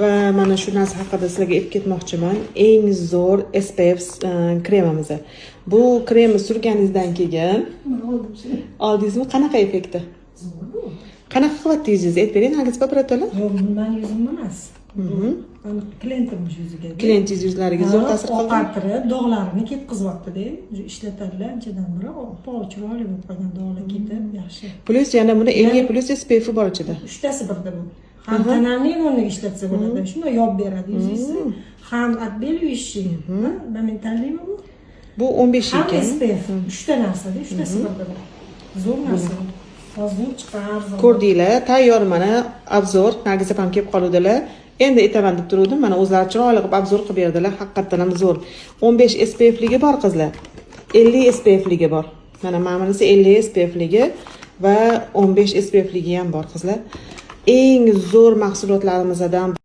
va mana shu narsa haqida sizlarga aytib ketmoqchiman. Eng zo'r SPF kremimiz. Bu kremni surganingizdan keyin oldingizmi, qanaqa effekti? Qanaqa qilyapti yuzingizni? Aytib bering, Nargiz Paparatola. Yo'q, meni yuzim emas. Klientim yuziga. Klientingiz yuzlariga zo'r ta'sir qildi. Oqartirib, dog'larini ketqizyapti-da. Ishlatadilar, anchadan beri oppoq chiroyli bo'lib qolgan, dog'lar ketib, yaxshi. Plus yana buni 50 plus SPF bor ichida. Uchtasi birda bu. Ham tonalniy o'rniga ishlatsa bo'ladi. Shunday yopib beradi yuzingizni. Ham отбеливающий, моментальныйmi bu? Bu 15 Ham ekan. SPF. Uchta narsada, uchtasi birda bu. Zo'r narsa. Hozir chiqar. Ko'rdinglar, tayyor mana obzor. Nargiz ham kelib qoluvdilar. Endi aytaman deb turuvdim. Mana o'zlari chiroyli qilib obzor qilib berdilar. Haqiqatan ham zo'r. 15 SPF ligi bor qizlar. 50 SPF ligi bor. Mana ma'nisi 50 SPF ligi va 15 SPF ligi ham bor qizlar. Eng zo'r mahsulotlarimizdan